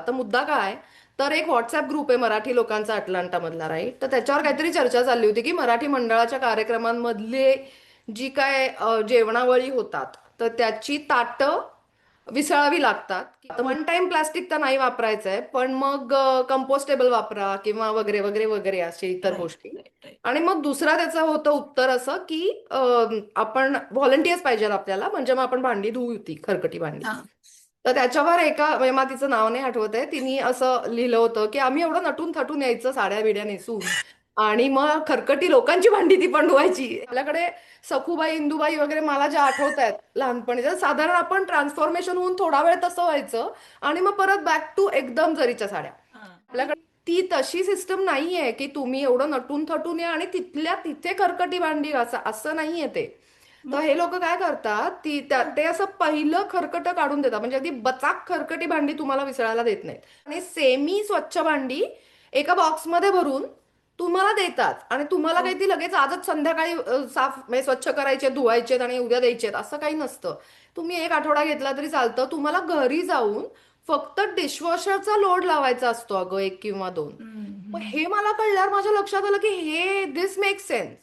आता मुद्दा काय तर एक व्हॉट्सअप ग्रुप आहे मराठी लोकांचा अटलांटा मधला, राईट? तर त्याच्यावर काहीतरी चर्चा चालली होती की मराठी मंडळाच्या कार्यक्रमांमधले जी काय जेवणावळी होतात तर त्याची ताटं विसळावी लागतात. वन टाइम प्लास्टिक तर नाही वापरायचं आहे, पण मग कंपोस्टेबल वापरा किंवा वगैरे वगैरे वगैरे असे इतर राईट, गोष्टी. Right, right. आणि मग दुसरा त्याचं होतं उत्तर असं की आपण व्हॉलंटियर्स पाहिजे आपल्याला, म्हणजे मग आपण भांडी धुऊ ती खरकटी भांडी. हां. तर त्याच्यावर एका म्हणजे मला तिचं नाव नाही आठवत आहे, तिने असं लिहिलं होतं की आम्ही एवढं नटून थटून यायचं साड्या बिड्या नेसून आणि मग खरकटी लोकांची भांडी ती पण धुवायची. आपल्याकडे सखूबाई इंदुबाई वगैरे मला ज्या आठवत आहेत लहानपणी, तर साधारण आपण ट्रान्सफॉर्मेशन होऊन थोडा वेळ तसं व्हायचं आणि मग परत बॅक टू एकदम जरीच्या साड्या. हां. आपल्याकडे ती तशी सिस्टम नाहीये की तुम्ही एवढं नटून थटून या आणि तिथल्या तिथे खरकटी भांडी घासा, असं नाहीये ते. तर मग हे लोक काय करतात ते असं पहिलं खरकट काढून देतात, म्हणजे अगदी बचाक खरकटी भांडी तुम्हाला विसरायला देत नाहीत आणि सेमी स्वच्छ भांडी एका बॉक्समध्ये भरून तुम्हाला देतात आणि तुम्हाला हो. काही ती लगेच आजच संध्याकाळी साफ म्हणजे स्वच्छ करायचे, धुवायचे आणि उद्या द्यायचे असं काही नसतं. तुम्ही एक आठवडा घेतला तरी चालतं. तुम्हाला घरी जाऊन फक्त डिशवॉशरचा लोड लावायचा असतो अगं, एक किंवा दोन. हं, मग हं. हे मला कळल्यावर माझ्या लक्षात आलं की हे दिस मेक सेन्स.